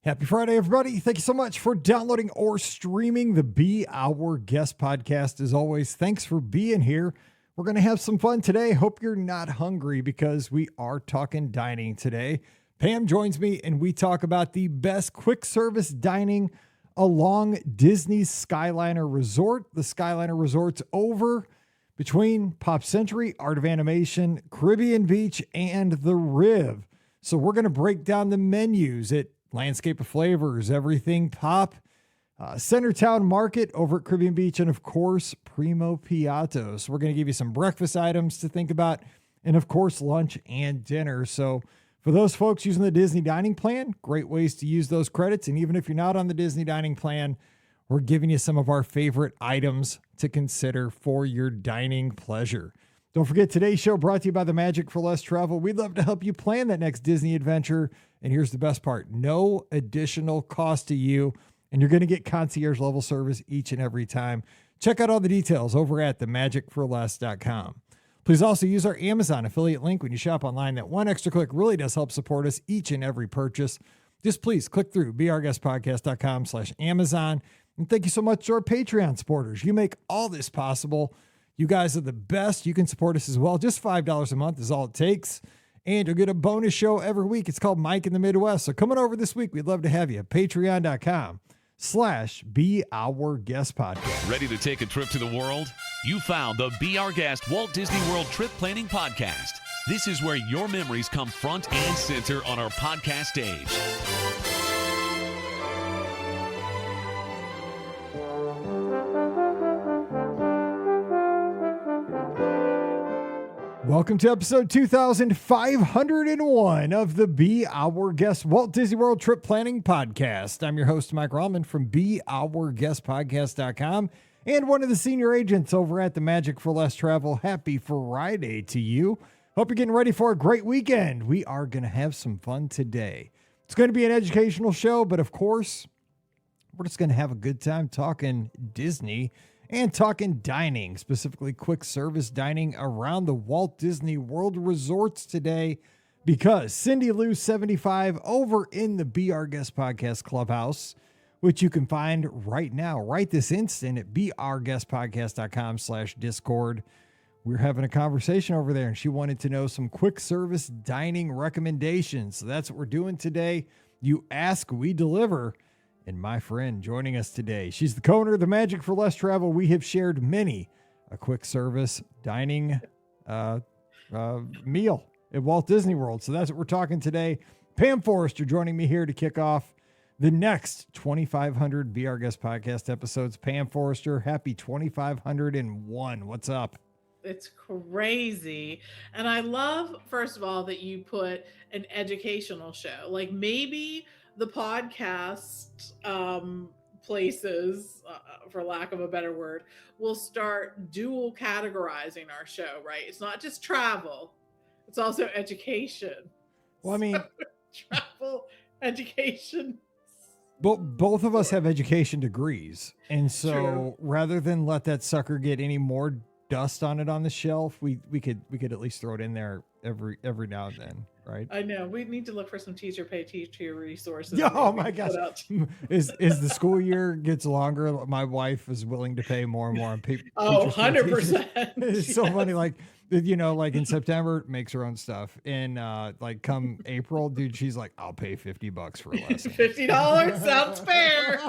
Happy Friday, everybody. Thank you so much for downloading or streaming the Be Our Guest podcast. As always, thanks for being here. We're going to have some fun today. Hope you're not hungry because we are talking dining today. Pam joins me and we talk about the best quick service dining along Disney's Skyliner Resort. The Skyliner Resort's over between Pop Century, Art of Animation, Caribbean Beach, and the Riv. So we're going to break down the menus at Landscape of Flavors, Everything Pop, Centertown Market over at Caribbean Beach, and of course, Primo Piatto. So we're going to give you some breakfast items to think about, and of course, lunch and dinner. So for those folks using the Disney Dining Plan, great ways to use those credits. And even if you're not on the Disney Dining Plan, we're giving you some of our favorite items to consider for your dining pleasure. Don't forget, today's show brought to you by the Magic for Less Travel. We'd love to help you plan that next Disney adventure. And here's the best part. No additional cost to you. And you're going to get concierge level service each and every time. Check out all the details over at themagicforless.com. Please also use our Amazon affiliate link when you shop online. That one extra click really does help support us each and every purchase. Just please click through beourguestpodcast.com/Amazon. And thank you so much to our Patreon supporters. You make all this possible. You guys are the best. You can support us as well. Just $5 a month is all it takes. And you'll get a bonus show every week. It's called Mike in the Midwest. So coming over this week, we'd love to have you. Patreon.com/BeOurGuestPodcast. Ready to take a trip to the world? You found the Be Our Guest Walt Disney World Trip Planning Podcast. This is where your memories come front and center on our podcast stage. Welcome to episode 2501 of the Be Our Guest Walt Disney World Trip Planning Podcast. I'm your host, Mike Rallman from BeOurGuestPodcast.com and one of the senior agents over at the Magic for Less Travel. Happy Friday to you. Hope you're getting ready for a great weekend. We are going to have some fun today. It's going to be an educational show, but of course, we're just going to have a good time talking Disney and talking dining, specifically quick service dining around the Walt Disney World resorts today, because Cindy Lou 75 over in the Be Our Guest Podcast Clubhouse, which you can find right now, right this instant at beourguestpodcast.com/Discord. We're having a conversation over there and she wanted to know some quick service dining recommendations. So that's what we're doing today. You ask, we deliver. And my friend joining us today, she's the co-owner of the Magic for Less Travel. We have shared many a quick service dining meal at Walt Disney World. So that's what we're talking today. Pam Forrester joining me here to kick off the next 2,500 Be Our Guest Podcast episodes. Pam Forrester, happy 2,501. What's up? It's crazy. And I love, first of all, that you put an educational show. Like maybe the podcast places, for lack of a better word, will start dual categorizing our show, right? It's not just travel, it's also education. Well, I mean, travel, education. Both of us have education degrees. And so True. Rather than let that sucker get any more dust on it on the shelf, we could at least throw it in there every now and then, right? I know we need to look for some teacher resources. Oh my gosh. As the school year gets longer, my wife is willing to pay more and more on people. 100%. It's so funny. Like in September, makes her own stuff. And like come April, dude, she's like, I'll pay $50 for a lesson. $50 sounds fair.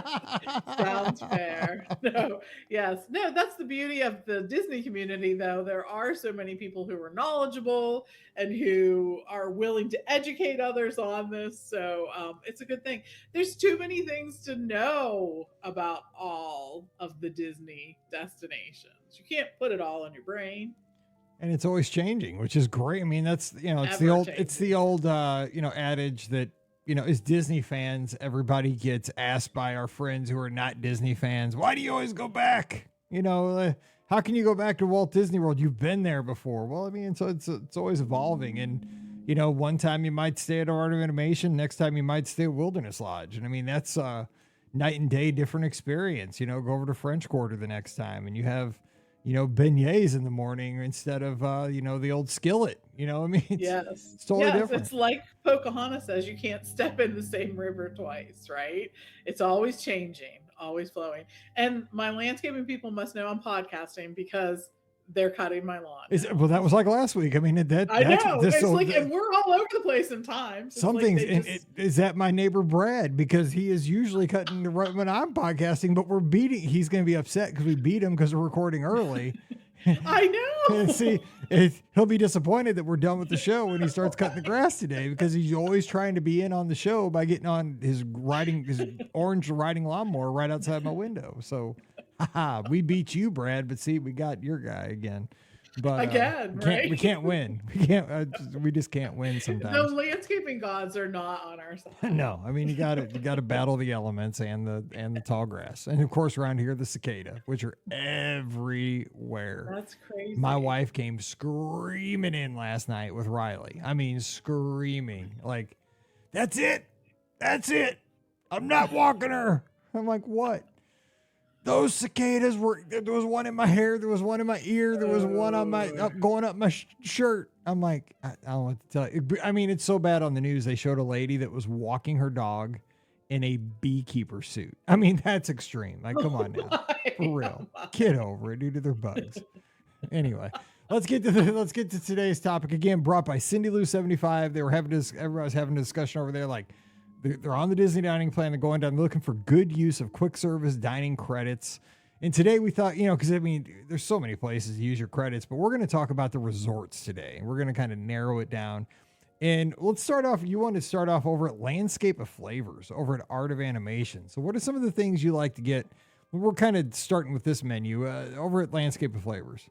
Sounds fair. No, that's the beauty of the Disney community, though. There are so many people who are knowledgeable and who are willing to educate others on this. So it's a good thing. There's too many things to know about all of the Disney destinations. You can't put it all in your brain. And it's always changing, which is great. I mean, that's, it's the old adage that, as Disney fans, everybody gets asked by our friends who are not Disney fans, why do you always go back? How can you go back to Walt Disney World? You've been there before. Well, I mean, so it's always evolving. And, one time you might stay at Art of Animation. Next time you might stay at Wilderness Lodge. And I mean, that's a night and day different experience. Go over to French Quarter the next time and you have beignets in the morning instead of, the old skillet. I mean, Yes. it's totally Yes. different. It's like Pocahontas says, you can't step in the same river twice, right? It's always changing, always flowing. And my landscaping people must know I'm podcasting because they're cutting my lawn. Well, that was like last week. I mean, I that's know. this, It's so like, and we're all over the place in time. So some it's like things, they and just, is that my neighbor Brad, because he is usually cutting the right when I'm podcasting, but he's going to be upset because we beat him because we're recording early. I know. And see, he'll be disappointed that we're done with the show when he starts cutting the grass today, because he's always trying to be in on the show by getting on his orange riding lawnmower right outside my window. So, we beat you, Brad, but see, we got your guy again. But Again, right? we can't win. We just can't win sometimes. The landscaping gods are not on our side. No, I mean, you got to battle the elements and the tall grass, and of course around here the cicada, which are everywhere. That's crazy. My wife came screaming in last night with Riley. I mean, screaming like, "That's it, I'm not walking her." I'm like, "What?" Those cicadas there was one in my hair. There was one in my ear. There was one on my going up my shirt. I'm like, I don't know what to tell you. I mean, it's so bad on the news. They showed a lady that was walking her dog in a beekeeper suit. I mean, that's extreme. Like, come on now, for real. Get over it, dude. They're bugs. Anyway, let's get to today's topic again. Brought by Cindy Lou 75. Everybody was having a discussion over there, like. They're on the Disney dining plan. They're going down, looking for good use of quick service dining credits. And today we thought, because I mean, there's so many places to use your credits, but we're going to talk about the resorts today. We're going to kind of narrow it down. And let's start off. You want to start off over at Landscape of Flavors, over at Art of Animation. So what are some of the things you like to get? We're kind of starting with this menu over at Landscape of Flavors.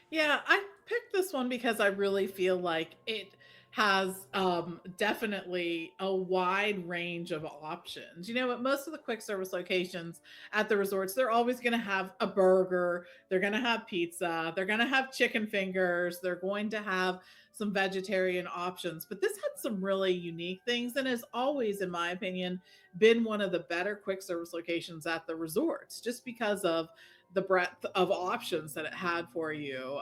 Yeah, I picked this one because I really feel like it has definitely a wide range of options. At most of the quick service locations at the resorts, they're always going to have a burger, they're going to have pizza, they're going to have chicken fingers, they're going to have some vegetarian options. But this had some really unique things and has always, in my opinion, been one of the better quick service locations at the resorts, just because of the breadth of options that it had for you.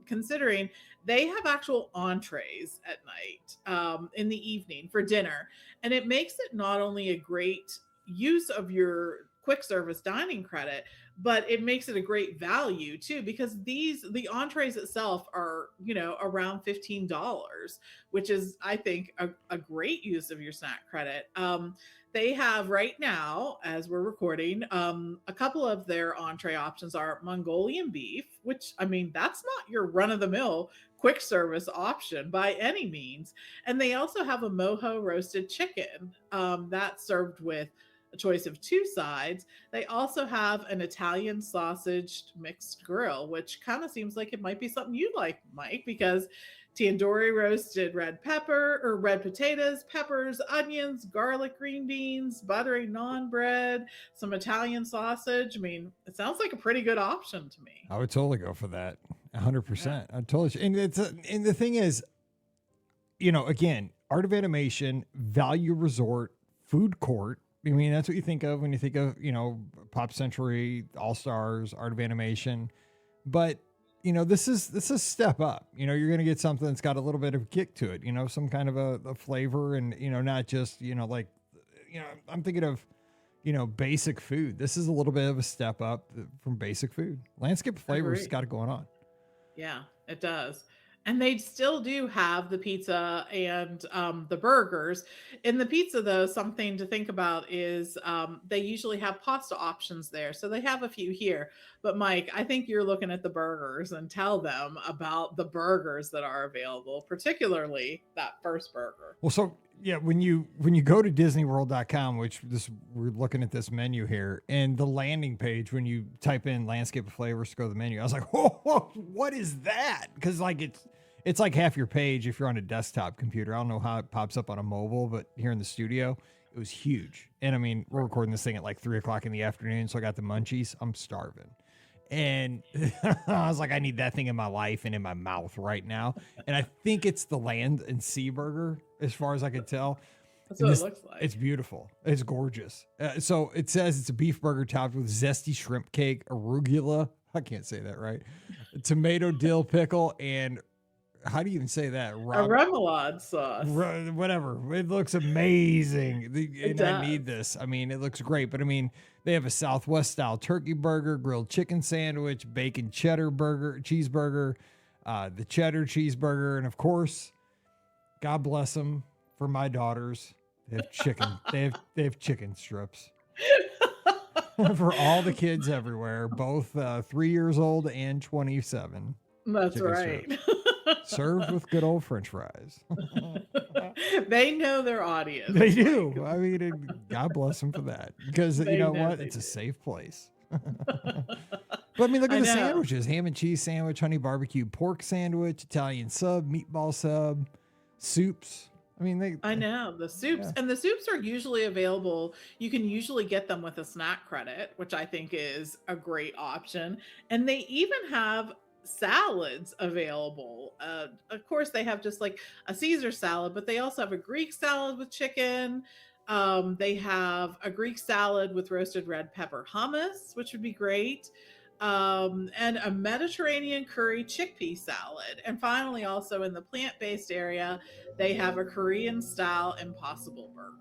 Considering they have actual entrees at night, in the evening for dinner. And it makes it not only a great use of your quick service dining credit, but it makes it a great value too, because the entrees itself are, around $15, which is, I think, a great use of your snack credit. They have right now, as we're recording, a couple of their entree options are Mongolian beef, which, I mean, that's not your run-of-the-mill quick service option by any means. And they also have a mojo roasted chicken that's served with a choice of 2 sides. They also have an Italian sausage mixed grill, which kind of seems like it might be something you'd like, Mike, because tandoori roasted red potatoes, peppers, onions, garlic, green beans, buttery naan bread, some Italian sausage. I mean, it sounds like a pretty good option to me. I would totally go for that. 100%. I totally. And the thing is, again, Art of Animation, Value Resort, Food Court. I mean, that's what you think of when you think of, Pop Century, All Stars, Art of Animation. But this is a step up. You're going to get something that's got a little bit of kick to it, some kind of a flavor, and, not just, I'm thinking of, basic food. This is a little bit of a step up from basic food. Landscape Flavors got it going on. Yeah, it does. And they still do have the pizza and the burgers. In the pizza, though, something to think about is they usually have pasta options there. So they have a few here. But Mike, I think you're looking at the burgers, and tell them about the burgers that are available, particularly that first burger. Well, so yeah, when you go to DisneyWorld.com, we're looking at this menu here, and the landing page, when you type in Landscape of Flavors to go to the menu, I was like, whoa, what is that? Because it's like half your page if you're on a desktop computer. I don't know how it pops up on a mobile, but here in the studio, it was huge. And I mean, we're recording this thing at like 3:00 in the afternoon, so I got the munchies. I'm starving. And I was like, I need that thing in my life and in my mouth right now. And I think it's the Land and Sea Burger, as far as I could tell. That's what it looks like. It's beautiful. It's gorgeous. So it says it's a beef burger topped with zesty shrimp cake, arugula, I can't say that right. Tomato dill pickle and how do you even say that? A remoulade sauce. Whatever. It looks amazing. And I need does. this. I mean, it looks great. But I mean, they have a Southwest style turkey burger, grilled chicken sandwich, bacon cheddar burger, cheeseburger, the cheddar cheeseburger, and of course, God bless them, for my daughters, they have chicken. they have chicken strips. For all the kids everywhere, both 3 years old and 27. That's right. Served with good old French fries. They know their audience. They do. I mean, God bless them for that. Because you know what? It's a safe place. But I mean, look at the sandwiches. Ham and cheese sandwich, honey barbecue pork sandwich, Italian sub, meatball sub, soups. I mean, I know the soups, and the soups are usually available. You can usually get them with a snack credit, which I think is a great option. And they even have salads available. Of course, they have just like a Caesar salad, but they also have a Greek salad with chicken. They have a Greek salad with roasted red pepper hummus, which would be great. And a Mediterranean curry chickpea salad. And finally, also in the plant-based area, they have a Korean style Impossible Burger.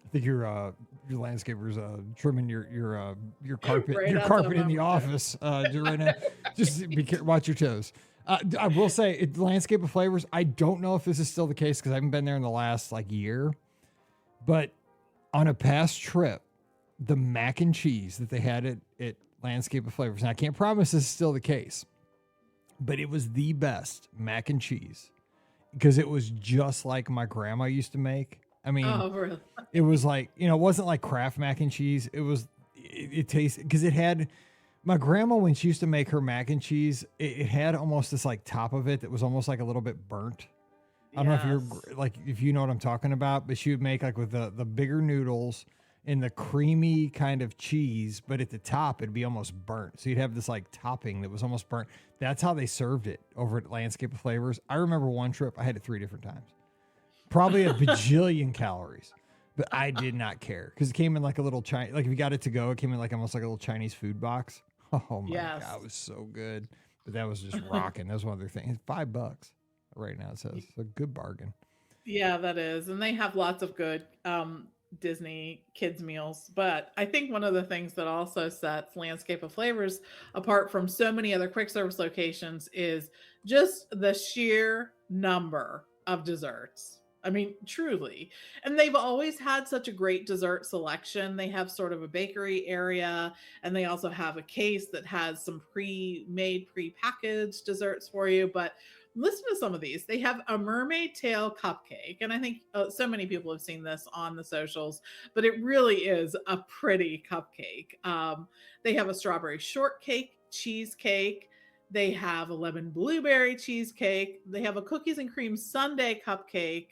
I think your landscaper's trimming your carpet Right your outside carpet in my the window. office right now. Just watch your toes. I will say, Landscape of Flavors. I don't know if this is still the case because I haven't been there in the last year. But on a past trip, the mac and cheese that they had at Landscape of Flavors. Now I can't promise this is still the case, but it was the best mac and cheese because it was just like my grandma used to make. I mean, really? It was like, it wasn't like Kraft mac and cheese. It tasted, because it had, my grandma, when she used to make her mac and cheese, it had almost this top of it that was almost like a little bit burnt. I don't know if you know what I'm talking about, but she would make with the bigger noodles and the creamy kind of cheese, but at the top it'd be almost burnt. So you'd have this topping that was almost burnt. That's how they served it over at Landscape of Flavors. I remember one trip, I had it 3 different times. Probably a bajillion calories, but I did not care because it came in a little Chinese, if you got it to go, it came in almost like a little Chinese food box. Oh my God, it was so good. But that was just rocking. That was one other thing. It's $5 right now. It says it's a good bargain. Yeah, that is. And they have lots of good Disney kids meals. But I think one of the things that also sets Landscape of Flavors apart from so many other quick service locations is just the sheer number of desserts. I mean, truly. And they've always had such a great dessert selection. They have sort of a bakery area, and they also have a case that has some pre-made, pre-packaged desserts for you. But listen to some of these. They have a mermaid tail cupcake, and I think so many people have seen this on the socials, but it really is a pretty cupcake. They have a strawberry shortcake cheesecake. They have a lemon blueberry cheesecake. They have a cookies and cream sundae cupcake.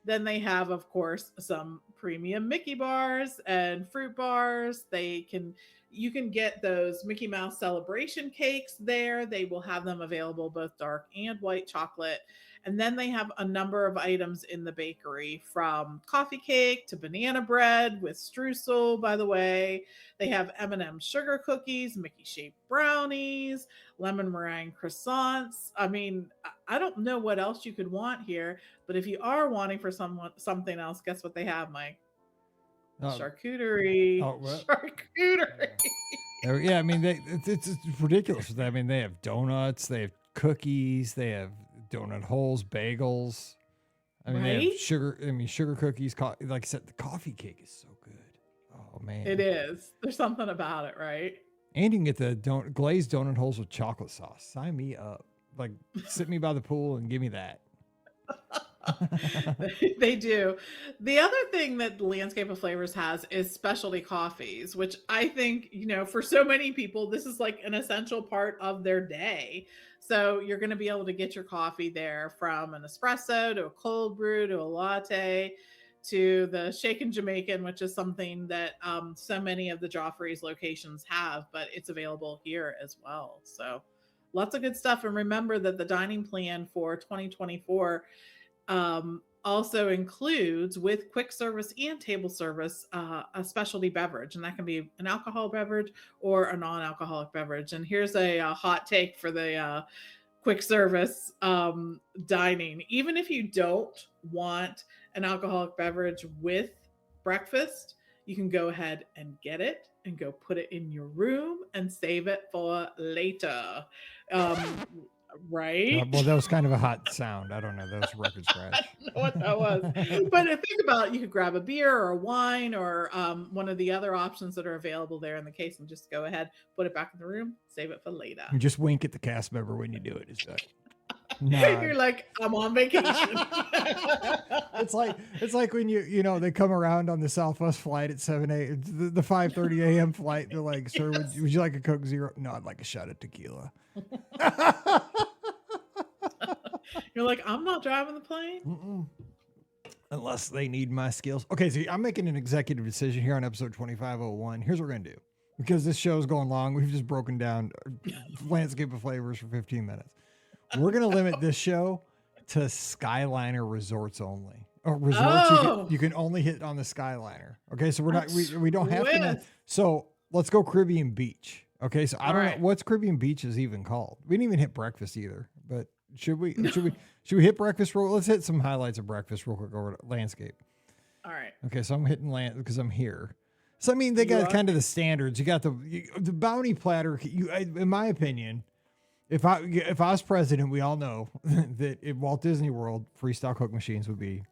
Then they have, of course, some premium Mickey bars and fruit bars. You can get those Mickey Mouse celebration cakes there. They will have them available, both dark and white chocolate. And then they have a number of items in the bakery, from coffee cake to banana bread with streusel, by the way. They have M&M sugar cookies, Mickey shaped brownies, lemon meringue croissants. I mean, I don't know what else you could want here, but if you are wanting for something else, guess what they have, Mike? Charcuterie. Charcuterie. Yeah, I mean, it's ridiculous. I mean, they have donuts, they have cookies, they have donut holes, bagels. I mean, they have sugar. I mean, sugar cookies. Like I said, the coffee cake is so good. Oh man, it is. There's something about it, right? And you can get the glazed donut holes with chocolate sauce. Sign me up. Sit me by the pool and give me that. They do. The other thing that Landscape of Flavors has is specialty coffees, which I think, for so many people, this is an essential part of their day. So you're going to be able to get your coffee there, from an espresso to a cold brew to a latte to the shaken Jamaican, which is something that so many of the Joffrey's locations have, but it's available here as well. So lots of good stuff. And remember that the dining plan for 2024 also includes, with quick service and table service, a specialty beverage, and that can be an alcohol beverage or a non-alcoholic beverage. And here's a hot take for the quick service dining. Even if you don't want an alcoholic beverage with breakfast, you can go ahead and get it and go put it in your room and save it for later. Right? Well, that was kind of a hot sound. I don't know. That was a record I scratch. don't know what that was. But think about it, you could grab a beer or a wine or one of the other options that are available there in the case, and just go ahead, put it back in the room, save it for later. And just wink at the cast member when you do it. Is that? You're like, I'm on vacation. It's like when you know they come around on the Southwest flight at 7 a.m. the 5:30 a.m. flight. They're like, sir, would you like a Coke Zero? No, I'd like a shot of tequila. You're like, I'm not driving the plane. Mm-mm. Unless they need my skills. Okay, so I'm making an executive decision here on episode 2501. Here's what we're going to do. Because this show's going long, we've just broken down landscape of flavors for 15 minutes. We're going to limit this show to Skyliner resorts only. Or resorts you can only hit on the Skyliner. Okay, so we don't have to. So let's go Caribbean Beach. Okay, so I don't know what's Caribbean Beach is even called. We didn't even hit breakfast either, but should we hit breakfast? Let's hit some highlights of breakfast real quick over landscape. All right. Okay, so I'm hitting land because I'm here. So I mean, they got kind of the standards. You got the bounty platter. In my opinion, if I was president, we all know that at Walt Disney World, freestyle Coke machines would be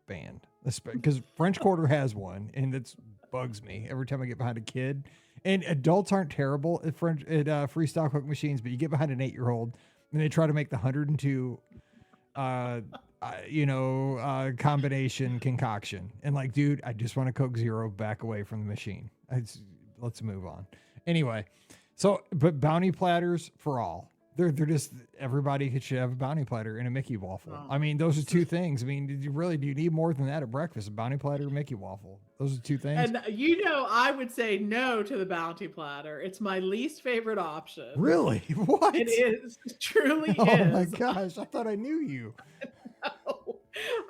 banned because French Quarter has one, and it bugs me every time I get behind a kid. And adults aren't terrible at freestyle Coke machines, but you get behind an 8-year-old and they try to make the 102, combination concoction. And like, dude, I just want a Coke Zero, back away from the machine. Let's move on. Anyway, but bounty platters for all. They're just, everybody should have a bounty platter and a Mickey waffle. Oh. I mean, those are two things. I mean, do you need more than that at breakfast? A bounty platter, Mickey waffle. Those are two things. And I would say no to the bounty platter. It's my least favorite option. Really? What? It is. It truly is. Oh my gosh. I thought I knew you. No,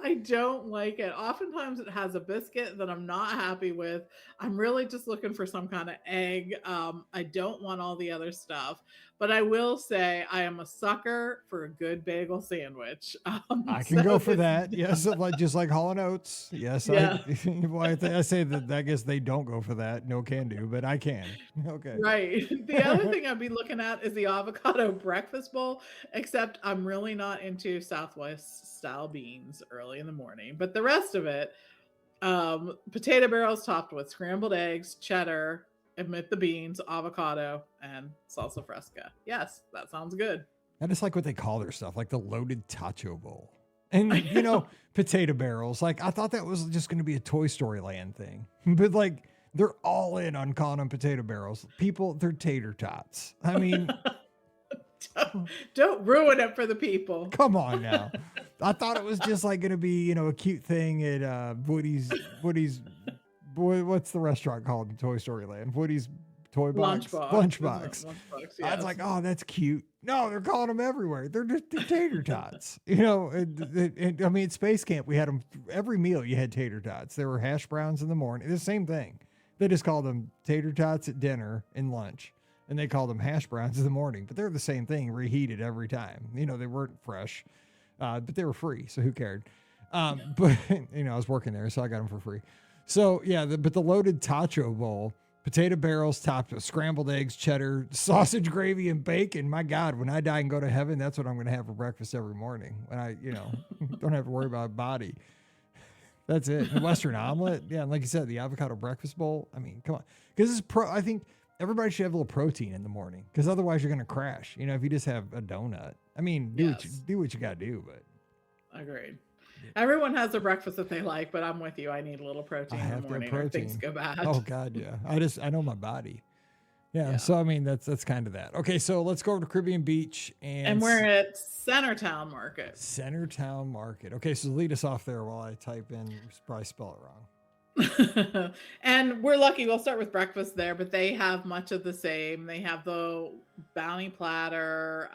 I don't like it. Oftentimes it has a biscuit that I'm not happy with. I'm really just looking for some kind of egg. I don't want all the other stuff. But I will say I am a sucker for a good bagel sandwich. I can go for that. Yes, just like Hall & Oates. Yes, yeah. I say that. I guess they don't go for that. No can do, but I can. Okay. Right. The other thing I'd be looking at is the avocado breakfast bowl. Except I'm really not into Southwest style beans early in the morning. But the rest of it, potato barrels topped with scrambled eggs, cheddar. Admit the beans, avocado, and salsa fresca. Yes, that sounds good. I just like what they call their stuff, like the loaded tacho bowl. And, potato barrels. Like, I thought that was just going to be a Toy Story Land thing. But, like, they're all in on calling them potato barrels. People, they're tater tots. I mean... don't ruin it for the people. Come on now. I thought it was just, like, going to be, a cute thing at Woody's... Boy, what's the restaurant called in Toy Story Land? Woody's Toy Box? Lunchbox. Yes. I was like, oh, that's cute. No, they're calling them everywhere. They're just tater tots. At Space Camp, we had them every meal. You had tater tots. There were hash browns in the morning. The same thing. They just called them tater tots at dinner and lunch. And they called them hash browns in the morning. But they're the same thing, reheated every time. They weren't fresh, but they were free. So who cared? I was working there, so I got them for free. So, yeah, but the loaded tacho bowl, potato barrels topped with scrambled eggs, cheddar, sausage gravy, and bacon. My God, when I die and go to heaven, that's what I'm going to have for breakfast every morning. When I, don't have to worry about body. That's it. The Western omelet. Yeah, and like you said, the avocado breakfast bowl. I mean, come on. Because I think everybody should have a little protein in the morning. Because otherwise you're going to crash. If you just have a donut. I mean, do what you got to do. But agreed. Everyone has their breakfast that they like, but I'm with you. I need a little protein in the morning or things go bad. Oh God, yeah. I know my body. Yeah. So I mean, that's kind of that. Okay, so let's go over to Caribbean Beach and we're at Centertown Market. Centertown Market. Okay, so lead us off there while I type in. Probably spell it wrong. And we're lucky. We'll start with breakfast there, but they have much of the same. They have the bounty platter.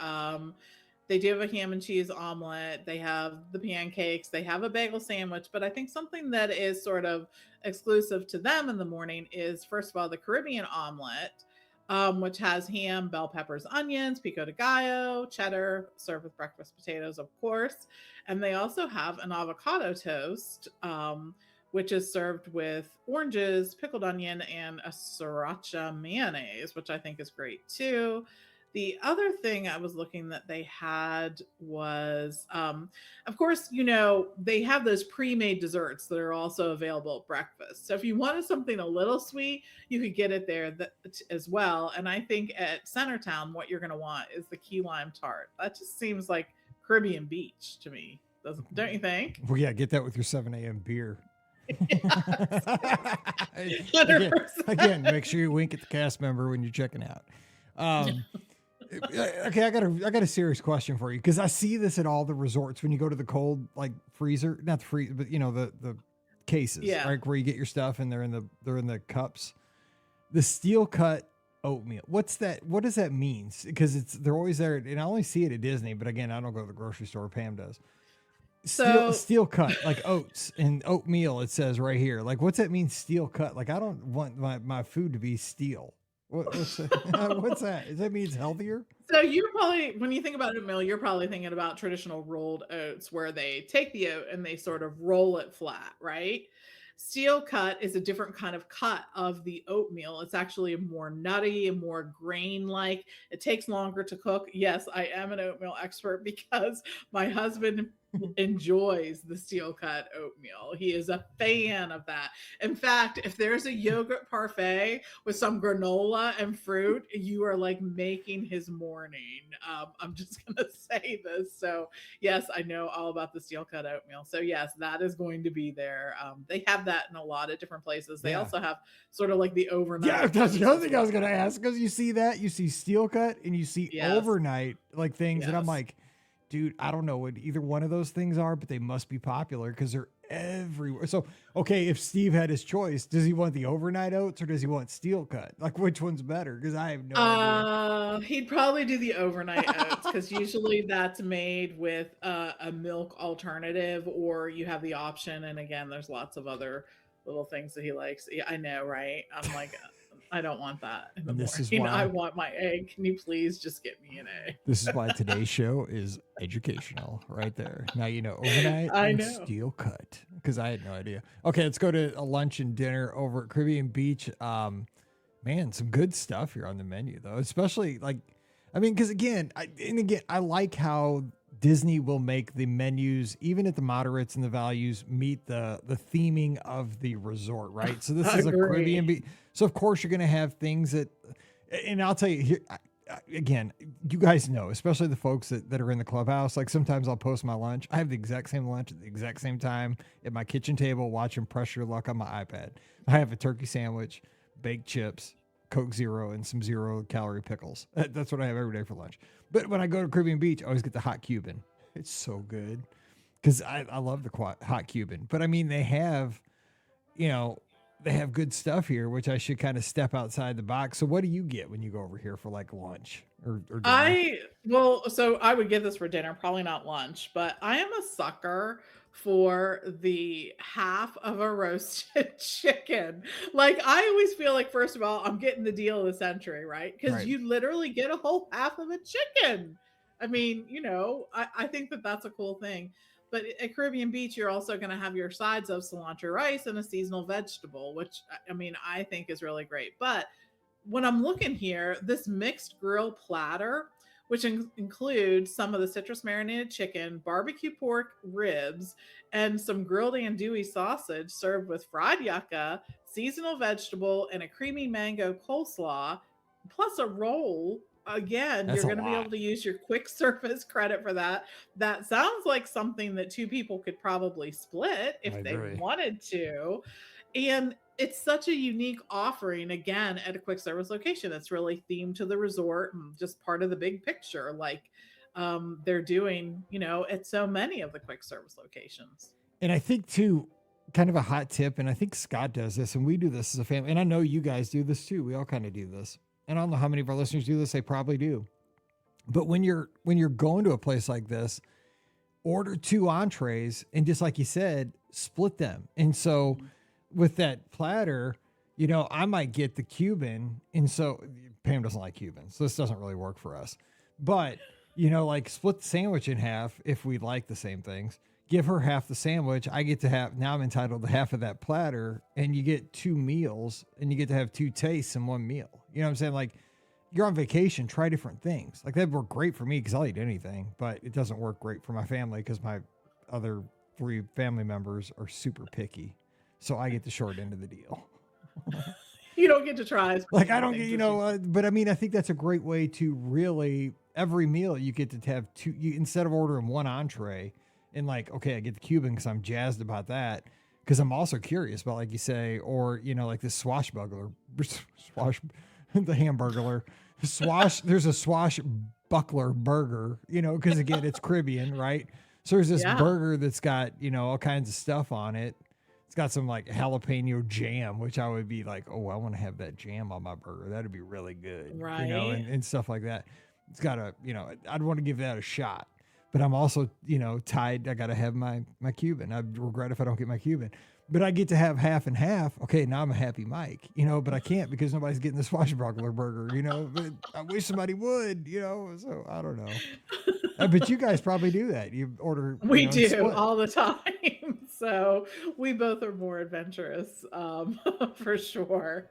They do have a ham and cheese omelet. They have the pancakes. They have a bagel sandwich. But I think something that is sort of exclusive to them in the morning is, first of all, the Caribbean omelet, which has ham, bell peppers, onions, pico de gallo, cheddar, served with breakfast potatoes, of course. And they also have an avocado toast, which is served with oranges, pickled onion, and a sriracha mayonnaise, which I think is great too. The other thing I was looking that they had was, of course, they have those pre-made desserts that are also available at breakfast. So if you wanted something a little sweet, you could get it there as well. And I think at Centertown, what you're going to want is the key lime tart. That just seems like Caribbean beach to me. Don't you think? Well, yeah, get that with your 7 a.m. beer. Again, make sure you wink at the cast member when you're checking out. Okay, I got a serious question for you, because I see this at all the resorts when you go to the cold, like, freezer, not the freezer, but the cases, right, where you get your stuff and they're in the cups. The steel cut oatmeal. What's that? What does that mean? Because they're always there, and I only see it at Disney, but again, I don't go to the grocery store. Pam does. Steel cut, like oats and oatmeal, it says right here. Like, what's that mean, steel cut? Like, I don't want my food to be steel. What's that? What's that? Does that mean it's healthier? So you're probably, when you think about oatmeal, you're probably thinking about traditional rolled oats, where they take the oat and they sort of roll it flat, right? Steel cut is a different kind of cut of the oatmeal. It's actually a more nutty and more grain-like. It takes longer to cook. Yes, I am an oatmeal expert because my husband enjoys the steel cut oatmeal. He is a fan of that. In fact, if there's a yogurt parfait with some granola and fruit, you are like making his morning. I'm just gonna say this. So yes, I know all about the steel cut oatmeal. So yes, that is going to be there. They have that in a lot of different places. They also have sort of like the overnight. Yeah, that's the other thing I was gonna ask, because you see steel cut and you see overnight like things, and I'm like, dude, I don't know what either one of those things are, but they must be popular because they're everywhere. So, okay, if Steve had his choice, does he want the overnight oats or does he want steel cut? Like, which one's better? Because I have no idea. He'd probably do the overnight oats, because usually that's made with a milk alternative, or you have the option. And again, there's lots of other little things that he likes. Yeah, I know, right? I'm like, I don't want that in the morning. I want my egg. Can you please just get me an egg? This is why today's show is educational right there. Now you know overnight and steel cut, because I had no idea. Okay, let's go to a lunch and dinner over at Caribbean Beach. Man, some good stuff here on the menu, though, especially because again, I like how Disney will make the menus, even at the moderates and the values, meet the theming of the resort, right? So this is a Caribbean Beach. So of course you're going to have things that, and I'll tell you here, again, you guys know, especially the folks that are in the clubhouse, like sometimes I'll post my lunch. I have the exact same lunch at the exact same time at my kitchen table, watching Press Your Luck on my iPad. I have a turkey sandwich, baked chips, Coke Zero, and some 0-calorie pickles. That's what I have every day for lunch. But when I go to Caribbean Beach, I always get the hot Cuban. It's so good because I love the hot Cuban. But I mean, they have good stuff here, which I should kind of step outside the box. So what do you get when you go over here for like lunch or dinner? So I would get this for dinner, probably not lunch, but I am a sucker for the half of a roasted chicken. Like, I always feel like, first of all, I'm getting the deal of the century, right? Because you literally get a whole half of a chicken. I mean, I think that's a cool thing. But at Caribbean Beach, you're also going to have your sides of cilantro rice and a seasonal vegetable, which, I mean, I think is really great. But when I'm looking here, this mixed grill platter, which includes some of the citrus marinated chicken, barbecue pork ribs, and some grilled andouille sausage served with fried yucca, seasonal vegetable, and a creamy mango coleslaw, plus a roll. Again, you're going to be able to use your quick service credit for that. That sounds like something that two people could probably split if they wanted to. And it's such a unique offering, again, at a quick service location. It's really themed to the resort and just part of the big picture, like they're doing, at so many of the quick service locations. And I think, too, kind of a hot tip, and I think Scott does this, and we do this as a family, and I know you guys do this, too. We all kind of do this. And I don't know how many of our listeners do this. They probably do. But when you're going to a place like this, order 2 entrees and just like you said, split them. And so with that platter, you know, I might get the Cuban, and so Pam doesn't like Cubans, so this doesn't really work for us. But you know, like split the sandwich in half if we like the same things. Give her half the sandwich. I get to have, now I'm entitled to half of that platter, and you get 2 meals, and you get to have 2 tastes in 1 meal. You know what I'm saying? Like, you're on vacation, try different things. Like, that'd work great for me because I'll eat anything, but it doesn't work great for my family because my other 3 family members are super picky. So I get the short end of the deal. You don't get to try. Like, I don't get, you know, but I mean, I think that's a great way to really, every meal you get to have 2, instead of ordering 1 entree and like, okay, I get the Cuban because I'm jazzed about that. Because I'm also curious about, like you say, or, you know, like this swashbuckler, the hamburger, there's a swashbuckler burger, you know, because again, it's Caribbean, right? So there's this burger that's got, you know, all kinds of stuff on it. It's got some like jalapeno jam, which I would be like, oh, I want to have that jam on my burger. That'd be really good, right? You know, and stuff like that. It's got a, you know, I'd want to give that a shot. But I'm also, you know, tied. I got to have my Cuban. I'd regret if I don't get my Cuban. But I get to have half and half. Okay, now I'm a happy Mike, you know, but I can't because nobody's getting the swashbuckler burger, you know. But I wish somebody would, you know. So I don't know. But you guys probably do that. You order. We do all the time. So we both are more adventurous, for sure.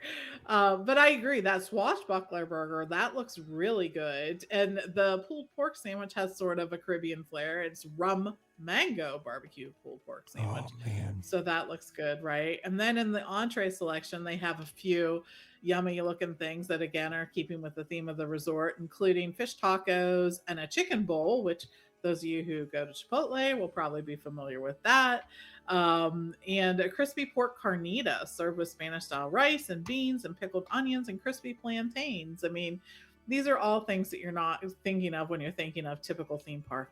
But I agree, that swashbuckler burger, that looks really good. And the pulled pork sandwich has sort of a Caribbean flair. It's rum mango barbecue pulled pork sandwich. Oh, man. So that looks good, right? And then in the entree selection, they have a few yummy looking things that again are keeping with the theme of the resort, including fish tacos and a chicken bowl, which those of you who go to Chipotle will probably be familiar with that. And a crispy pork carnita served with Spanish style rice and beans and pickled onions and crispy plantains. I mean, these are all things that you're not thinking of when you're thinking of typical theme park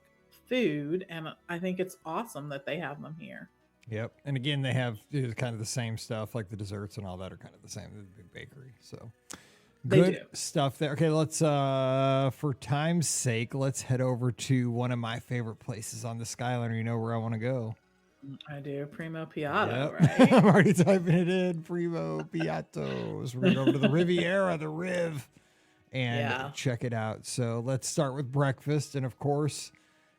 food. And I think it's awesome that they have them here. Yep. And again, they have kind of the same stuff, like the desserts and all that are kind of the same. The big bakery. So good stuff there. Okay, let's for time's sake, let's head over to one of my favorite places on the Skyliner. You know where I want to go? I do. Primo Piatto, yep. Right? I'm already typing it in. Primo Piattos. We're going to go over to the Riviera, the Riv, and check it out. So let's start with breakfast. And of course,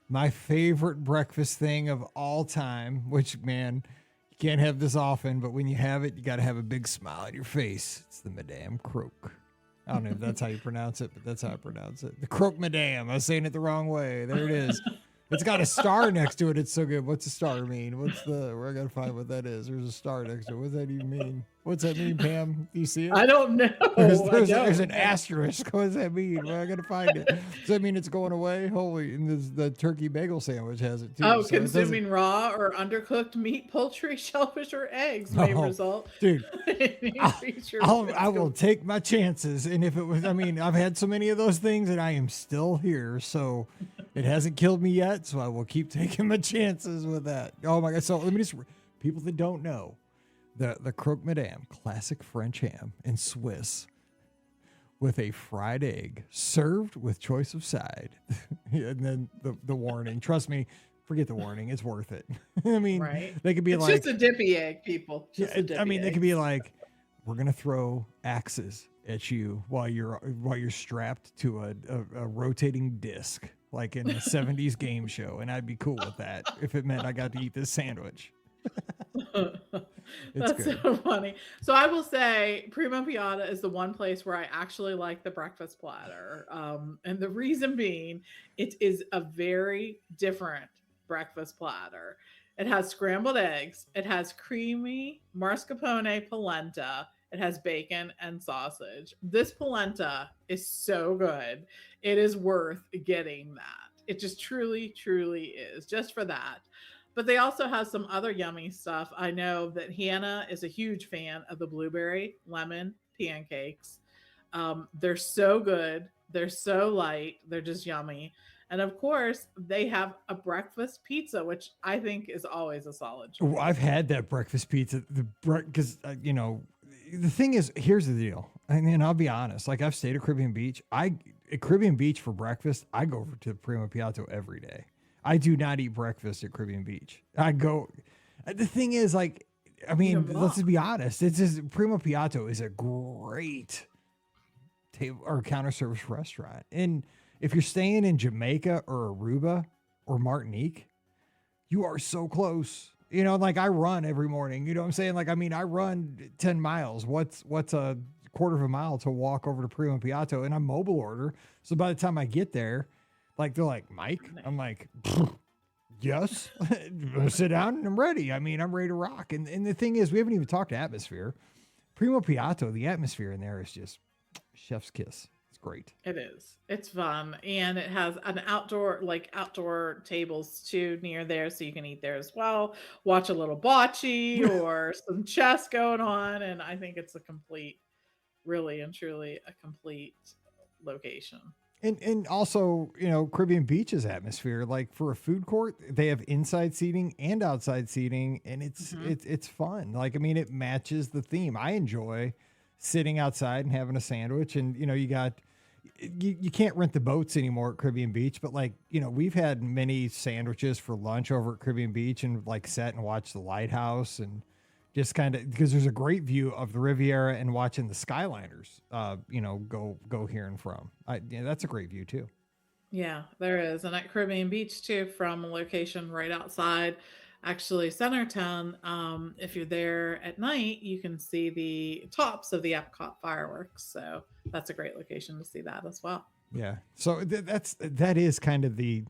my favorite breakfast thing of all time, which, man, you can't have this often, but when you have it, you got to have a big smile on your face. It's the Madame Croque. I don't know if that's how you pronounce it, but that's how I pronounce it. The Croque Madame. I was saying it the wrong way. There it is. It's got a star next to it. It's so good. What's a star mean? Where I got to find what that is. There's a star next to it. What does that even mean? What's that mean, Pam? Do you see it? I don't know. There's an asterisk. What does that mean? Well, I got to find it. Does that mean it's going away? Holy, and the turkey bagel sandwich has it too. Oh, so consuming raw or undercooked meat, poultry, shellfish, or eggs may result. Dude, I will take my chances. And if it was, I mean, I've had so many of those things and I am still here. So it hasn't killed me yet. So I will keep taking my chances with that. Oh my God. So let me just, people that don't know, the Croque Madame, classic French ham and Swiss with a fried egg served with choice of side. And then the warning, trust me, forget the warning. It's worth it. I mean, they could be it's just a dippy egg, people. They could be like, we're going to throw axes at you while you're strapped to a rotating disc, like in a 70s game show. And I'd be cool with that if it meant I got to eat this sandwich. That's good. So funny. So I will say Primo Piatto is the one place where I actually like the breakfast platter. And the reason being, it is a very different breakfast platter. It has scrambled eggs. It has creamy mascarpone polenta. It has bacon and sausage. This polenta is so good. It is worth getting that. It just truly, truly is, just for that. But they also have some other yummy stuff. I know that Hannah is a huge fan of the blueberry lemon pancakes. They're so good. They're so light. They're just yummy. And of course, they have a breakfast pizza, which I think is always a solid choice. Oh, I've had that breakfast pizza because, the thing is, here's the deal. And I'll be honest, like I've stayed at Caribbean Beach. at Caribbean Beach for breakfast, I go over to Primo Piatto every day. I do not eat breakfast at Caribbean Beach. I go. The thing is, like, I mean, let's just be honest. It's just Primo Piatto is a great table or counter service restaurant, and if you're staying in Jamaica or Aruba or Martinique, you are so close. You know, like I run every morning. You know what I'm saying? Like, I mean, I run 10 miles. What's a quarter of a mile to walk over to Primo Piatto, and I'm mobile order. So by the time I get there, like they're like, Mike, I'm like, yes, sit down and I'm ready. I mean, I'm ready to rock. And the thing is, we haven't even talked atmosphere. Primo Piatto, the atmosphere in there is just chef's kiss. It's great. It is. It's fun. And it has an outdoor tables too near there. So you can eat there as well. Watch a little bocce or some chess going on. And I think it's really and truly a complete location. And also, you know, Caribbean Beach's atmosphere, like for a food court, they have inside seating and outside seating, and it's fun. Like, I mean, it matches the theme. I enjoy sitting outside and having a sandwich, and you know, you can't rent the boats anymore at Caribbean Beach, but like, you know, we've had many sandwiches for lunch over at Caribbean Beach and like sat and watched the lighthouse and just kind of, because there's a great view of the Riviera and watching the Skyliners, you know, go here and from. Yeah, that's a great view too. Yeah, there is. And at Caribbean Beach too, from a location right outside, actually Centertown, if you're there at night, you can see the tops of the Epcot fireworks. So that's a great location to see that as well. Yeah. So that is kind of the,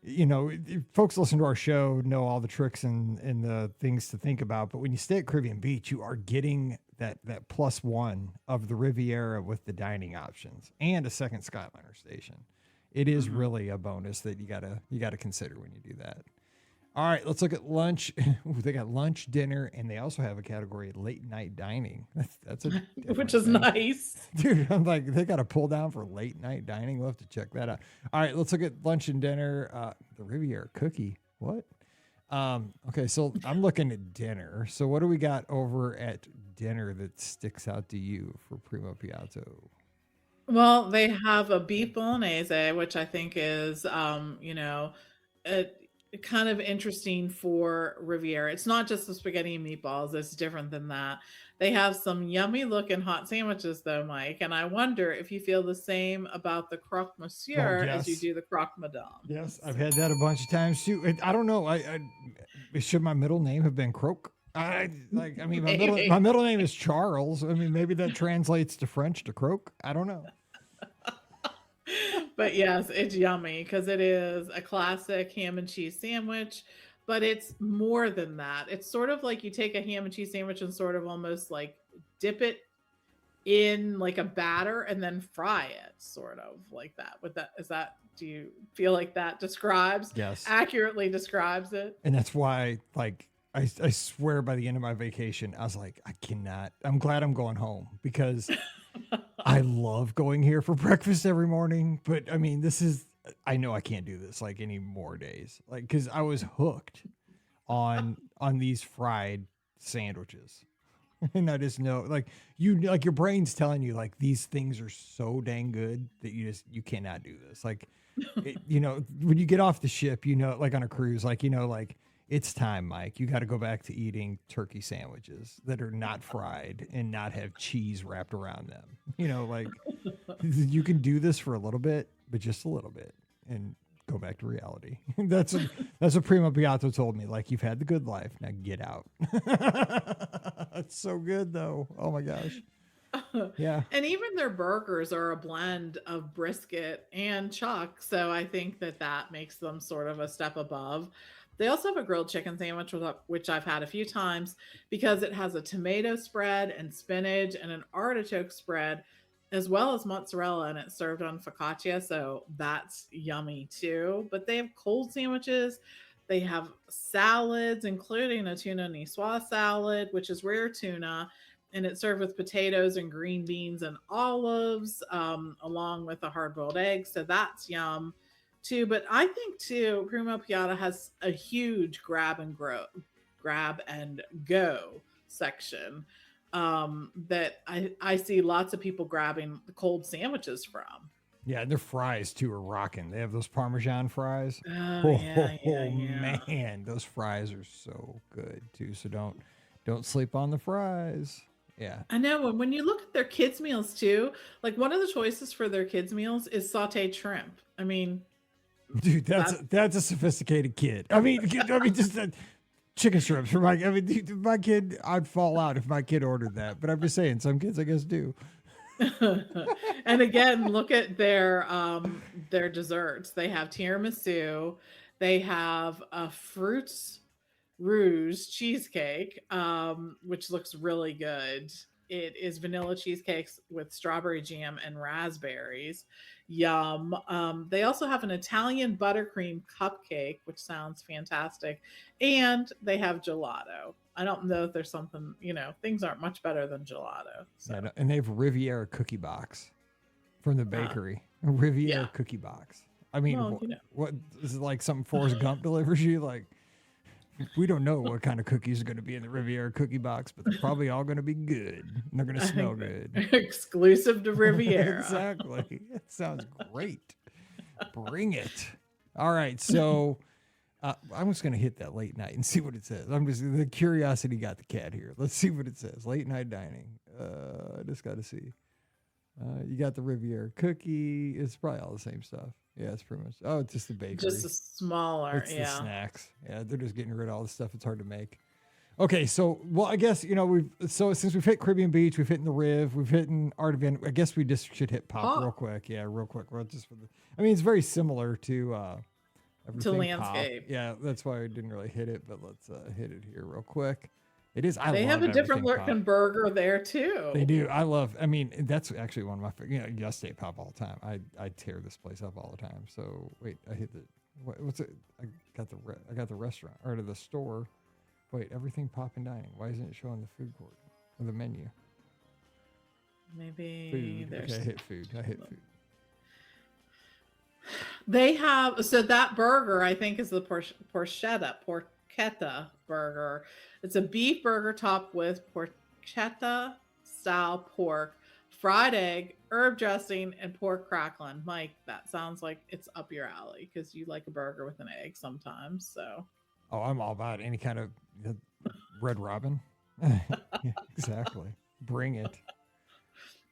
you know, folks listen to our show know all the tricks and the things to think about. But when you stay at Caribbean Beach, you are getting that +1 of the Riviera with the dining options and a second Skyliner station. It is really a bonus that you gotta consider when you do that. All right, let's look at lunch. Ooh, they got lunch, dinner, and they also have a category late night dining. That's a which is thing. nice. Dude, I'm like, they got a pull down for late night dining. We'll have to check that out. All right, let's look at lunch and dinner. The Riviera cookie. What? Okay, so I'm looking at dinner. So what do we got over at dinner that sticks out to you for Primo Piatto? Well, they have a beef bolognese, which I think is, you know, kind of interesting for Riviera. It's not just the spaghetti and meatballs, it's different than that. They have some yummy looking hot sandwiches though, Mike, and I wonder if you feel the same about the croque monsieur as you yes. do the croque madame. Yes, I've had that a bunch of times too. I don't know. Should my middle name have been Croque? I mean, my middle name is Charles. I mean, maybe that translates to French to croque. I don't know. But yes, it's yummy because it is a classic ham and cheese sandwich, but it's more than that. It's sort of like you take a ham and cheese sandwich and sort of almost like dip it in like a batter and then fry it, sort of like that. Do you feel like that Yes. accurately describes it? And that's why, like, I swear by the end of my vacation, I was like, I'm glad I'm going home because I love going here for breakfast every morning. But I mean, I know I can't do this like any more days. Like, cause I was hooked on these fried sandwiches. And I just know like your brain's telling you like these things are so dang good that you cannot do this. Like, you know, when you get off the ship, you know, like on a cruise, like, you know, like, it's time, Mike. You got to go back to eating turkey sandwiches that are not fried and not have cheese wrapped around them. You know, like you can do this for a little bit, but just a little bit, and go back to reality. That's what Primo Piatto told me. Like, you've had the good life, now get out. It's so good though. Oh my gosh. Yeah. And even their burgers are a blend of brisket and chuck, so I think that makes them sort of a step above. They also have a grilled chicken sandwich, which I've had a few times because it has a tomato spread and spinach and an artichoke spread, as well as mozzarella, and it's served on focaccia. So that's yummy too. But they have cold sandwiches. They have salads, including a tuna niçoise salad, which is rare tuna. And it's served with potatoes and green beans and olives, along with a hard-boiled egg. So that's yum too. But I think too, Primo Piatto has a huge grab and go section, that I see lots of people grabbing the cold sandwiches from. Yeah, and their fries too are rocking. They have those Parmesan fries. Oh Oh, yeah. man, those fries are so good too. So don't sleep on the fries. Yeah. I know. And when you look at their kids' meals too, like one of the choices for their kids' meals is sauteed shrimp. I mean, Dude, that's that's a sophisticated kid. I mean, just chicken strips for my. I mean, dude, my kid, I'd fall out if my kid ordered that. But I'm just saying, some kids, I guess, do. and again, look at their desserts. They have tiramisu, they have a fruits rouge cheesecake, which looks really good. It is vanilla cheesecakes with strawberry jam and raspberries. Yum. They also have an Italian buttercream cupcake, which sounds fantastic. And they have gelato. I don't know if there's something, things aren't much better than gelato. So, Yeah, and they have Riviera cookie box from the bakery. A Riviera yeah. cookie box. I mean, Well, what is it like? Something Forrest Gump delivers you? Like, we don't know what kind of cookies are going to be in the Riviera cookie box, but they're probably all going to be good. And they're going to smell good. Exclusive to Riviera. Exactly. It sounds great. Bring it. All right. So I'm just going to hit that late night and see what it says. The curiosity got the cat here. Let's see what it says. Late night dining. I just got to see. You got the Riviera cookie. It's probably all the same stuff. Yeah, it's pretty much. Oh, it's just the bakery. Just a smaller, It's the snacks. Yeah, they're just getting rid of all the stuff. It's hard to make. Okay, so I guess since we've hit Caribbean Beach, we've hit the Riv, we've hit Art of Inn. I guess we just should hit Pop real quick. Yeah, real quick. Well, just for I mean, it's very similar to everything landscape. Pop. Yeah, that's why I didn't really hit it, but let's hit it here real quick. It is. They have a different looking burger there too. They do. I mean, that's actually one of my favorite. You stay Pop all the time. I tear this place up all the time. So wait, I hit the what's it? I got the restaurant or the store. Wait, everything Pop and Dining. Why isn't it showing the food court or the menu? Maybe food. there's. Okay, I hit food. They have that burger. I think is the porchetta burger. It's a beef burger topped with porchetta style pork, fried egg, herb dressing, and pork crackling. Mike, that sounds like it's up your alley because you like a burger with an egg sometimes. So. Oh, I'm all about any kind of Red Robin. Yeah, exactly. Bring it.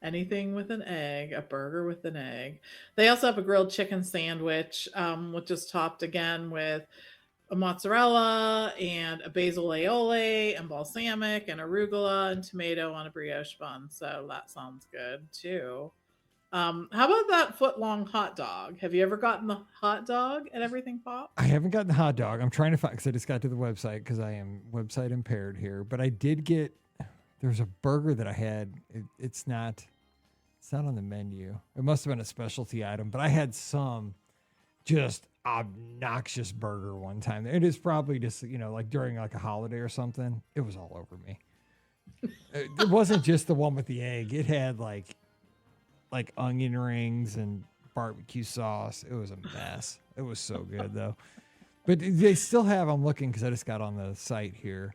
Anything with an egg, a burger with an egg. They also have a grilled chicken sandwich, which is topped again with a mozzarella and a basil aioli and balsamic and arugula and tomato on a brioche bun. So that sounds good too. How about that foot-long hot dog? Have you ever gotten the hot dog at Everything Pop? I haven't gotten the hot dog. I'm trying to find because I just got to the website because I am website impaired here. But I did get. There's a burger that I had. It's not on the menu. It must have been a specialty item. But I had some just obnoxious burger one time. It is probably just like during like a holiday or something. It was all over me. It wasn't just the one with the egg. It had like onion rings and barbecue sauce. It was a mess. It was so good though. But they still have, I'm looking because I just got on the site here.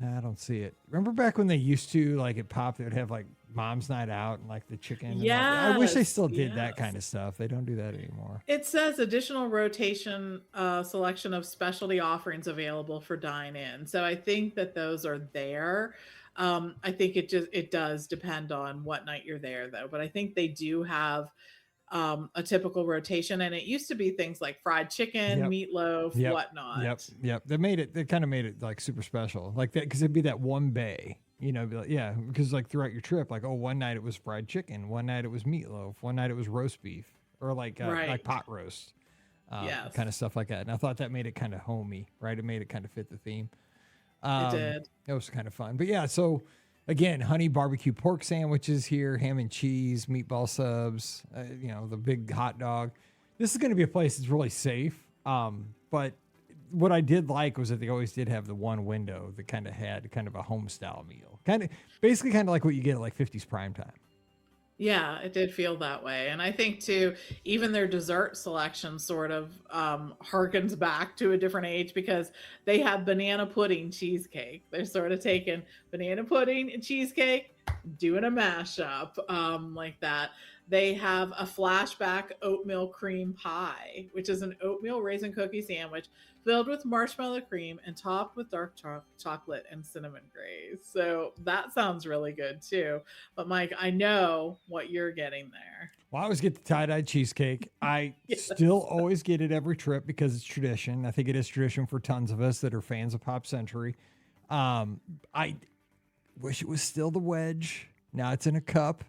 I don't see it. Remember back when they used to, like at Pop, they would have like Mom's Night Out and like the chicken. Yeah. I wish they still did that kind of stuff. They don't do that anymore. It says additional rotation selection of specialty offerings available for dine-in. So I think that those are there. I think it does depend on what night you're there though. But I think they do have a typical rotation, and it used to be things like fried chicken, meatloaf, whatnot. Yep. They kind of made it like super special, like that, because it'd be that one bay, be like, yeah, because like throughout your trip, like, oh, one night it was fried chicken, one night it was meatloaf, one night it was roast beef, or like pot roast, kind of stuff like that. And I thought that made it kind of homey, right? It made it kind of fit the theme. It did. It was kind of fun, but yeah, so. Again, honey barbecue pork sandwiches here, ham and cheese, meatball subs, the big hot dog. This is going to be a place that's really safe. But what I did like was that they always did have the one window that kind of had kind of a home style meal. Basically kind of like what you get at like 50s primetime. Yeah, it did feel that way. And I think too, even their dessert selection sort of harkens back to a different age because they have banana pudding cheesecake. They're sort of taking banana pudding and cheesecake, doing a mashup like that. They have a flashback oatmeal cream pie, which is an oatmeal raisin cookie sandwich filled with marshmallow cream and topped with dark chocolate and cinnamon glaze. So that sounds really good too. But Mike, I know what you're getting there. Well, I always get the tie-dye cheesecake. I still always get it every trip because it's tradition. I think it is tradition for tons of us that are fans of Pop Century. I wish it was still the wedge. Now it's in a cup.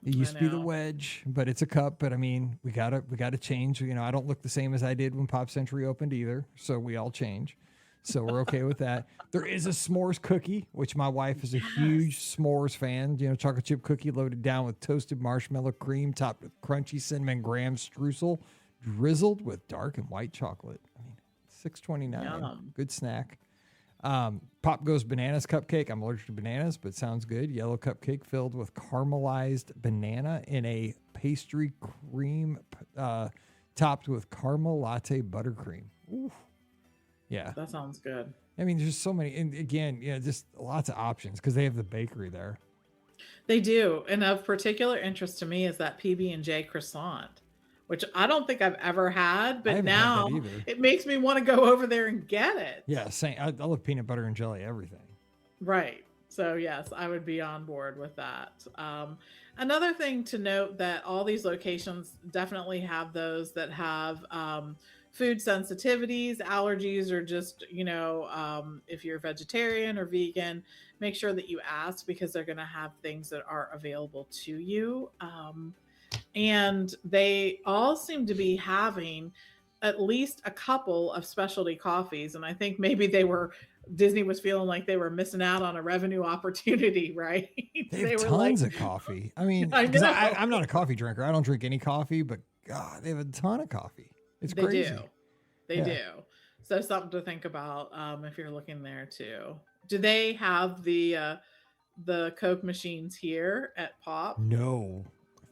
It used to be the wedge, but it's a cup. But I mean, we gotta change. You know, I don't look the same as I did when Pop Century opened either. So we all change. So we're okay with that. There is a s'mores cookie, which my wife is a huge s'mores fan. You know, chocolate chip cookie loaded down with toasted marshmallow cream, topped with crunchy cinnamon graham streusel, drizzled with dark and white chocolate. I mean, $6.29. Good snack. Pop Goes Bananas cupcake. I'm allergic to bananas, but sounds good. Yellow cupcake filled with caramelized banana in a pastry cream, topped with caramel latte buttercream. Ooh. Yeah. That sounds good. I mean, there's so many, and again, just lots of options because they have the bakery there. They do. And of particular interest to me is that PB&J croissant, which I don't think I've ever had, but now it makes me want to go over there and get it. Yeah, same. I love peanut butter and jelly, everything. Right. So yes, I would be on board with that. Another thing to note that all these locations definitely have those that have food sensitivities, allergies, or just, if you're vegetarian or vegan, make sure that you ask because they're going to have things that are available to you. And they all seem to be having at least a couple of specialty coffees. And I think maybe Disney was feeling like they were missing out on a revenue opportunity, right? They have tons of coffee. I mean, I'm not a coffee drinker. I don't drink any coffee, but God, they have a ton of coffee. It's crazy. They do. So something to think about if you're looking there too. Do they have the Coke machines here at Pop? No.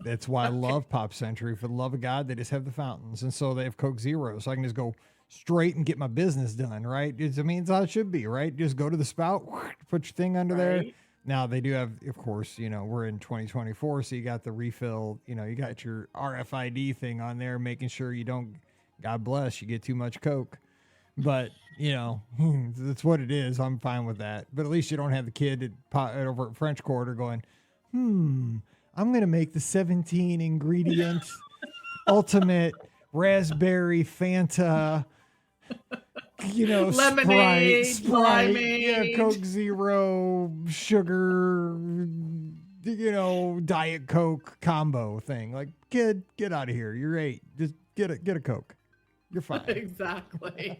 That's why I love Pop Century. For the love of God, they just have the fountains. And so they have Coke Zero. So I can just go straight and get my business done, right? It's how it should be, right? Just go to the spout, put your thing under there. Now they do have, of course, we're in 2024. So you got the refill, you got your RFID thing on there, making sure you don't, God bless, you get too much Coke. But, that's what it is. I'm fine with that. But at least you don't have the kid over at French Quarter going, I'm going to make the 17 ingredient ultimate raspberry Fanta, lemonade, Sprite, Coke Zero, sugar, Diet Coke combo thing. Like, kid, get out of here. You're 8. Just get a Coke. You're fine. Exactly.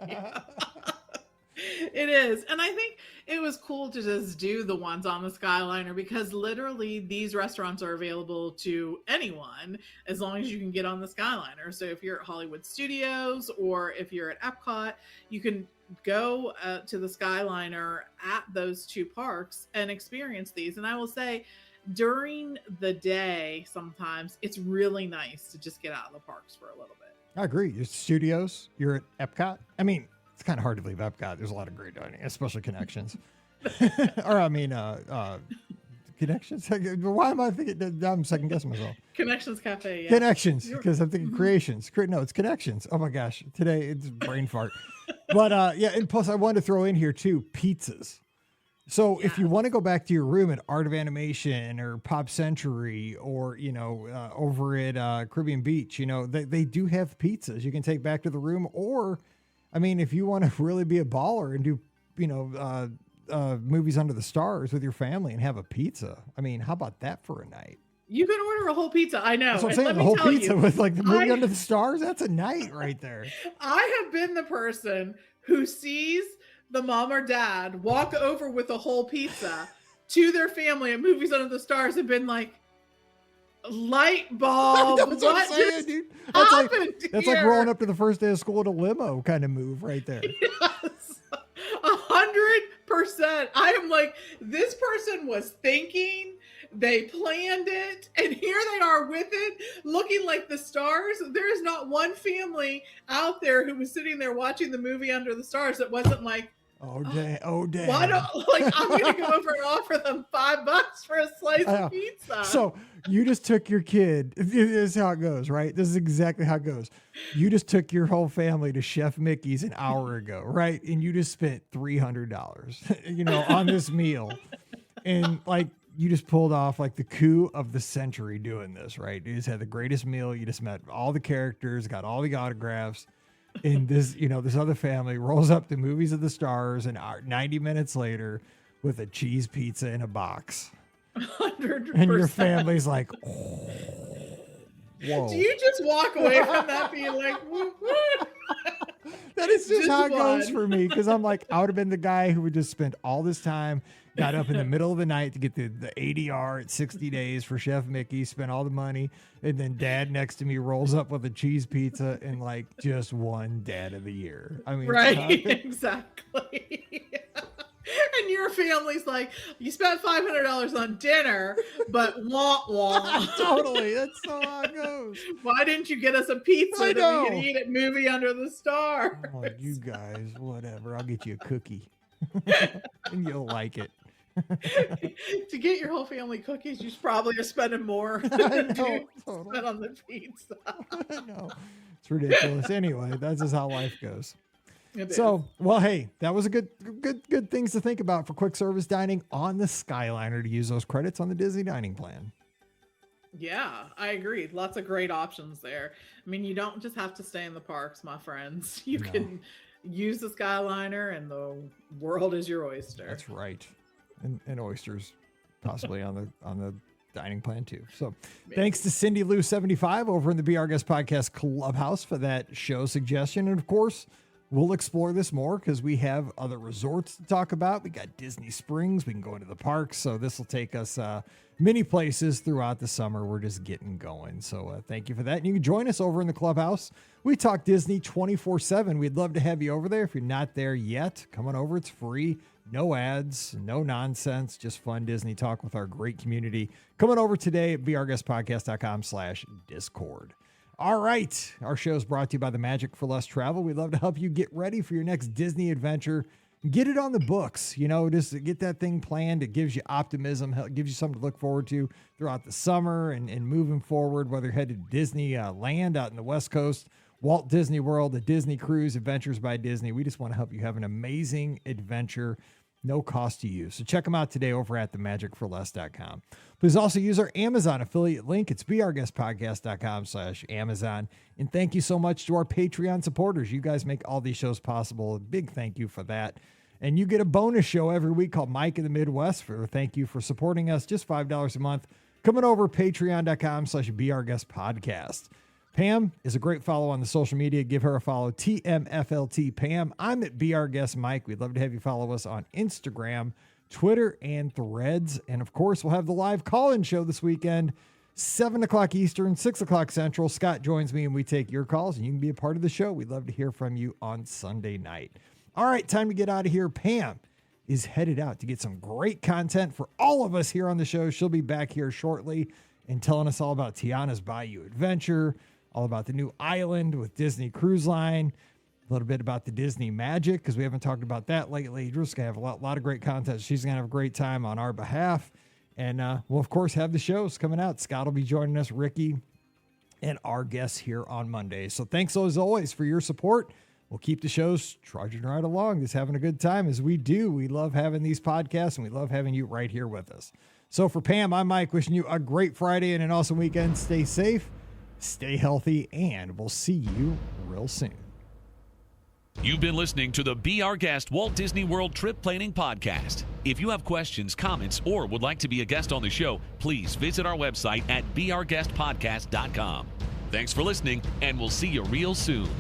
It is. And I think it was cool to just do the ones on the Skyliner because literally these restaurants are available to anyone as long as you can get on the Skyliner. So if you're at Hollywood Studios or if you're at Epcot, you can go to the Skyliner at those two parks and experience these. And I will say during the day, sometimes it's really nice to just get out of the parks for a little bit. I agree. You're at Studios, you're at Epcot. I mean, it's kind of hard to leave Epcot. There's a lot of great dining, especially Connections. Connections? Why am I thinking? I'm second guessing myself. Connections Cafe, yeah. Connections, because I'm thinking Creations. No, it's Connections. Oh my gosh. Today, it's brain fart. But and plus I wanted to throw in here too, pizzas. So if you want to go back to your room at Art of Animation or Pop Century or, over at Caribbean Beach, they do have pizzas you can take back to the room. Or, I mean, if you want to really be a baller and do, movies under the stars with your family and have a pizza, I mean, how about that for a night? You can order a whole pizza. I know. That's what I'm saying. The whole pizza with like the movie under the stars. That's a night right there. I have been the person who sees the mom or dad walk over with a whole pizza to their family at Movies Under the Stars and been like, light bulb. That's what I'm saying, dude. That's like rolling up to the first day of school in a limo kind of move right there. Yes. 100%. I am like, this person was thinking, they planned it, and here they are with it, looking like the stars. There is not one family out there who was sitting there watching the movie Under the Stars that wasn't like, oh damn. Why don't I'm gonna go over and offer them $5 for a slice of pizza. So You just took your kid. This is how it goes, right? This is exactly how it goes. You just took your whole family to Chef Mickey's an hour ago, right? And you just spent $300, on this meal. And like, you just pulled off like the coup of the century doing this, right? You just had the greatest meal. You just met all the characters, got all the autographs. And this, this other family rolls up to Movies of the Stars and 90 minutes later with a cheese pizza in a box. 100%. And your family's like, oh, whoa. Do you just walk away from that being like, woo, woo? That is just how it one. goes for me. Because I'm like, I would have been the guy who would just spend all this time, got up in the middle of the night to get the ADR at 60 days for Chef Mickey, spent all the money. And then dad next to me rolls up with a cheese pizza and like just won Dad of the Year. I mean, right, exactly. And your family's like, you spent $500 on dinner, but wah. Totally. That's so how it goes. Why didn't you get us a pizza that we can eat at Movie Under the Stars? Oh, you guys, whatever. I'll get you a cookie. And you'll like it. To get your whole family cookies, you probably are spending more than totally. spent on the pizza. I know. It's ridiculous. Anyway, that's just how life goes. So, well, hey, that was a good things to think about for quick service dining on the Skyliner to use those credits on the Disney dining plan. yeah, I agree. Lots of great options there. I mean, you don't just have to stay in the parks, my friends. You can use the Skyliner and the world is your oyster. That's right. And oysters possibly on the dining plan too. So thanks to Cindy Lou 75 over in the Be Our Guest Podcast Clubhouse for that show suggestion. And of course, we'll explore this more because we have other resorts to talk about. We got Disney Springs. We can go into the parks. So this will take us many places throughout the summer. We're just getting going. So thank you for that. And you can join us over in the clubhouse. We talk Disney 24/7. We'd love to have you over there. If you're not there yet, come on over. It's free. No ads, no nonsense, just fun Disney talk with our great community. Come on over today at beourguestpodcast.com/Discord. All right. Our show is brought to you by the Magic for Less Travel. We'd love to help you get ready for your next Disney adventure. Get it on the books, just get that thing planned. It gives you optimism, it gives you something to look forward to throughout the summer and moving forward, whether you're headed to Disney land out in the West Coast, Walt Disney World, the Disney Cruise, Adventures by Disney. We just want to help you have an amazing adventure. No cost to you. So check them out today over at themagicforless.com. Please also use our Amazon affiliate link. It's beourguestpodcast.com/Amazon. And thank you so much to our Patreon supporters. You guys make all these shows possible. A big thank you for that. And you get a bonus show every week called Mike in the Midwest. Thank you for supporting us. Just $5 a month. Coming over patreon.com/beourguestpodcast. Pam is a great follow on the social media. Give her a follow, TMFLT Pam. I'm at Be Our Guest Mike. We'd love to have you follow us on Instagram, Twitter, and Threads. And of course, we'll have the live call-in show this weekend, 7 o'clock Eastern, 6 o'clock Central. Scott joins me and we take your calls and you can be a part of the show. We'd love to hear from you on Sunday night. All right, time to get out of here. Pam is headed out to get some great content for all of us here on the show. She'll be back here shortly and telling us all about Tiana's Bayou Adventure, all about the new island with Disney Cruise Line, a little bit about the Disney Magic, because we haven't talked about that lately. We're just going to have a lot of great content. She's going to have a great time on our behalf. And we'll, of course, have the shows coming out. Scott will be joining us, Ricky, and our guests here on Monday. So thanks, as always, for your support. We'll keep the shows trudging right along, just having a good time as we do. We love having these podcasts, and we love having you right here with us. So for Pam, I'm Mike, wishing you a great Friday and an awesome weekend. Stay safe. Stay healthy, and we'll see you real soon. You've been listening to the Be Our Guest Walt Disney World Trip Planning Podcast. If you have questions, comments, or would like to be a guest on the show, please visit our website at beourguestpodcast.com. Thanks for listening, and we'll see you real soon.